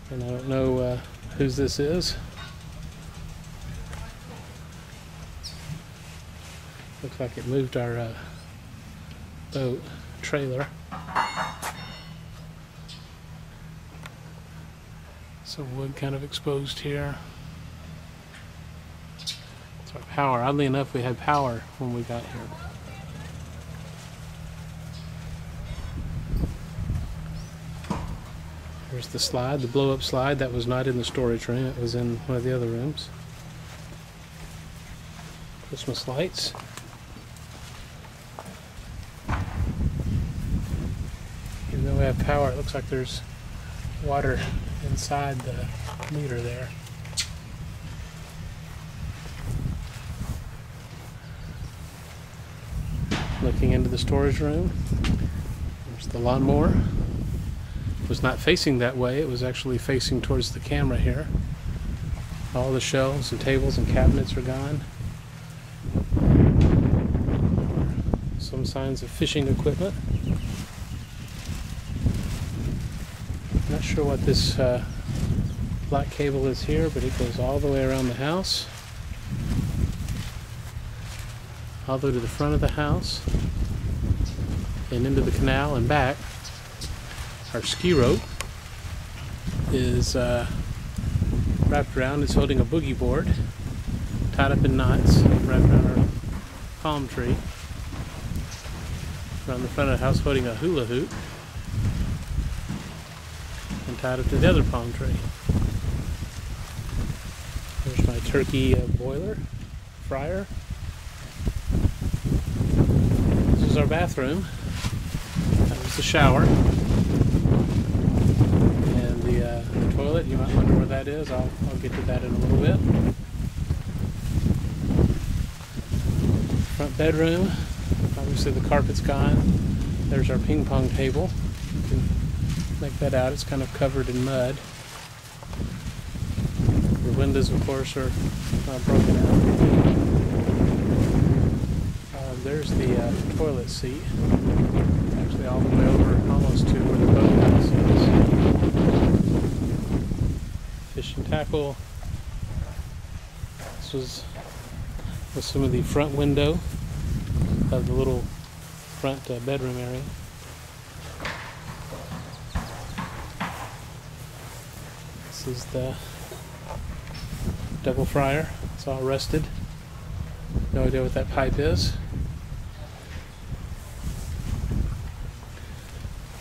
And I don't know whose this is. Looks like it moved our boat trailer. Some wood kind of exposed here. It's our power. Oddly enough, we had power when we got here. Here's the slide, the blow-up slide. That was not in the storage room. It was in one of the other rooms. Christmas lights. Even though we have power, it looks like there's water inside the meter there. Looking into the storage room, there's the lawnmower. It was not facing that way, it was actually facing towards the camera here. All the shelves and tables and cabinets are gone. Some signs of fishing equipment. Not sure what this black cable is here, but it goes all the way around the house, all the way to the front of the house, and into the canal and back. Our ski rope is wrapped around. It's holding a boogie board, tied up in knots, wrapped around our palm tree. Around the front of the house, holding a hula hoop, and tied up to the other palm tree. There's my turkey boiler, fryer. This is our bathroom. That was the shower. And the toilet, you might wonder where that is. I'll get to that in a little bit. Front bedroom. Obviously the carpet's gone. There's our ping pong table. You can make that out. It's kind of covered in mud. The windows, of course, are broken out. There's the toilet seat. Actually all the way over almost to where the boathouse is. Fish and tackle. This was some of the front window of the little front bedroom area. This is the double fryer. It's all rusted. No idea what that pipe is.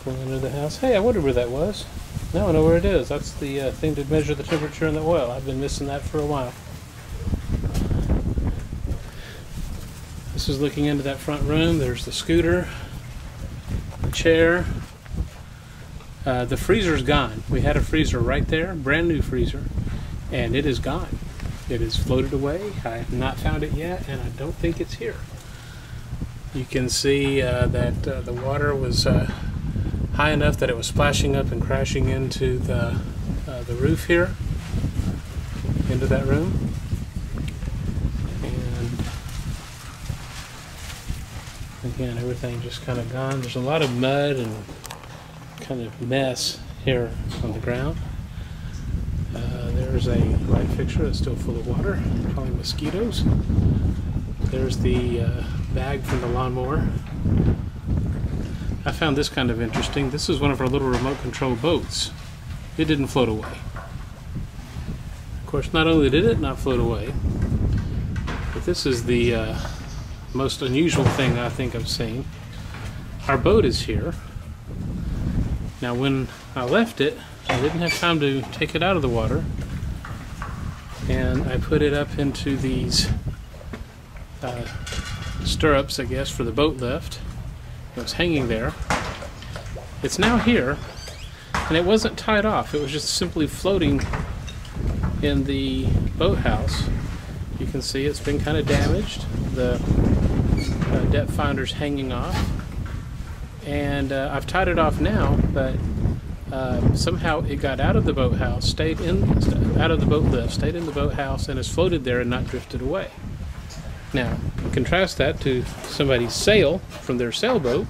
Pulling into the house. Hey, I wondered where that was. Now I know where it is. That's the thing to measure the temperature in the oil. I've been missing that for a while. This is looking into that front room. There's the scooter, the chair. The freezer's gone. We had a freezer right there, brand new freezer, and it is gone. It has floated away. I have not found it yet, and I don't think it's here. You can see that the water was high enough that it was splashing up and crashing into the roof here, into that room. Again, everything just kind of gone. There's a lot of mud and kind of mess here on the ground. There's a light fixture that's still full of water, probably mosquitoes. There's the bag from the lawnmower. I found this kind of interesting. This is one of our little remote control boats. It didn't float away. Of course, not only did it not float away, but this is the most unusual thing I think I've seen. Our boat is here. Now when I left it, I didn't have time to take it out of the water, and I put it up into these stirrups, I guess, for the boat lift. It was hanging there. It's now here, and it wasn't tied off. It was just simply floating in the boathouse. You can see it's been kind of damaged. The depth finder's hanging off, and I've tied it off now, but somehow it got out of the boathouse, out of the boat lift, stayed in the boathouse, and has floated there and not drifted away. Now, contrast that to somebody's sail from their sailboat,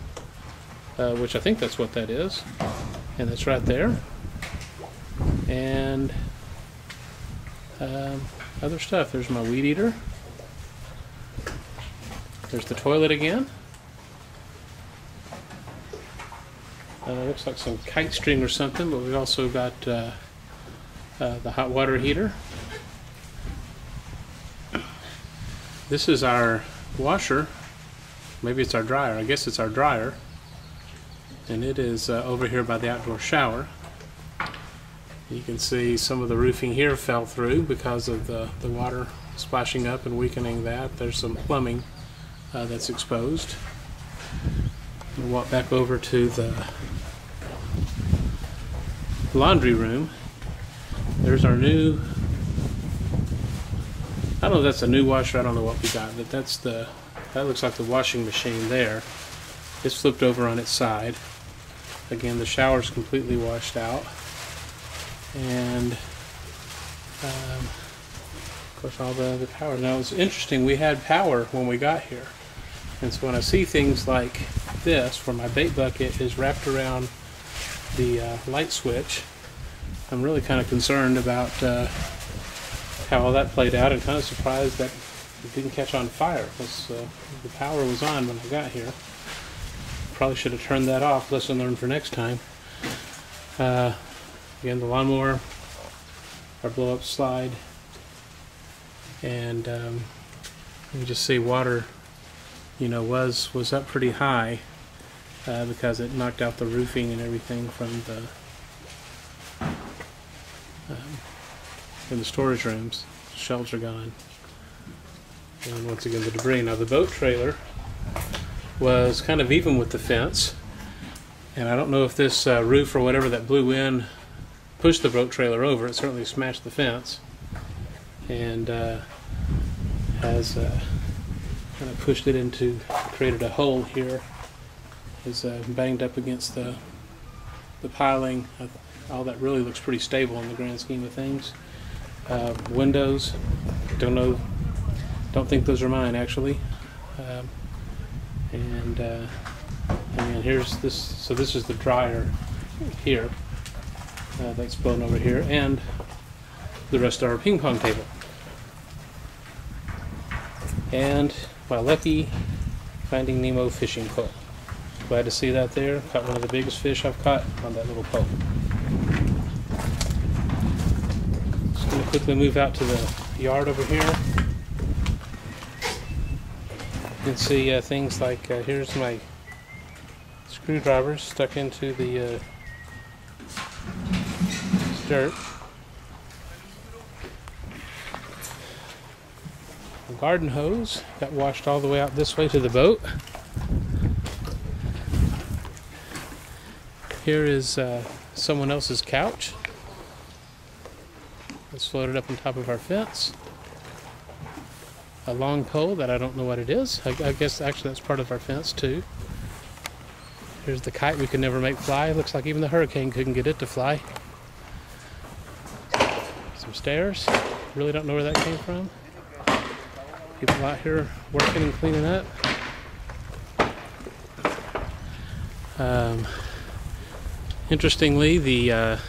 which I think that's what that is, and it's right there. and other stuff. There's my weed eater. There's the toilet again. Looks like some kite string or something, but we've also got the hot water heater. This is our washer. Maybe it's our dryer. I guess it's our dryer. And it is over here by the outdoor shower. You can see some of the roofing here fell through because of the water splashing up and weakening that. There's some plumbing that's exposed. We'll walk back over to the laundry room. There's our new, I don't know if that's a new washer, I don't know what we got, but that looks like the washing machine there. It's flipped over on its side. Again, the shower's completely washed out. And of course all the power. Now it's interesting, we had power when we got here. And so when I see things like this, where my bait bucket is wrapped around the light switch, I'm really kind of concerned about how all that played out, and kind of surprised that it didn't catch on fire, because the power was on when I got here. Probably should have turned that off. Lesson learned for next time. Again, the lawnmower, our blow-up slide, and you just see water, you know, was up pretty high because it knocked out the roofing and everything from the storage rooms. Shelves are gone, and once again the debris. Now the boat trailer was kind of even with the fence, and I don't know if this roof or whatever that blew in pushed the boat trailer over. It certainly smashed the fence, and has kind of pushed it into, created a hole here. Is banged up against the piling. All that really looks pretty stable in the grand scheme of things. Windows, don't think those are mine actually. And here's this. So this is the dryer here that's blown over here, and the rest of our ping pong table. And my lucky Finding Nemo fishing pole. Glad to see that there. Caught one of the biggest fish I've caught on that little pole. Just going to quickly move out to the yard over here. You can see things like here's my screwdriver stuck into the dirt. The garden hose got washed all the way out this way to the boat. Here is someone else's couch that's floated up on top of our fence. A long pole that I don't know what it is. I guess actually that's part of our fence too. Here's the kite we could never make fly. Looks like even the hurricane couldn't get it to fly. Some stairs. Really don't know where that came from. People out here working and cleaning up. Interestingly, the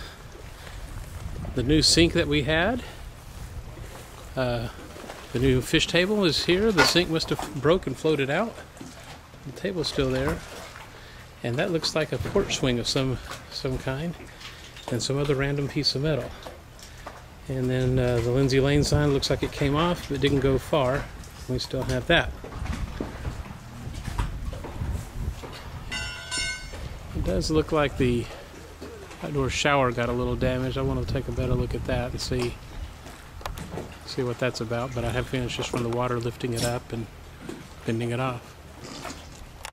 new sink that we had, the new fish table is here. The sink must have broke and floated out. The table's still there, and that looks like a porch swing of some kind, and some other random piece of metal. And then the Lindsay Lane sign looks like it came off, but didn't go far. We still have that. It does look like the outdoor shower got a little damaged. I want to take a better look at that and see what that's about, but I have finished just from the water lifting it up and bending it off.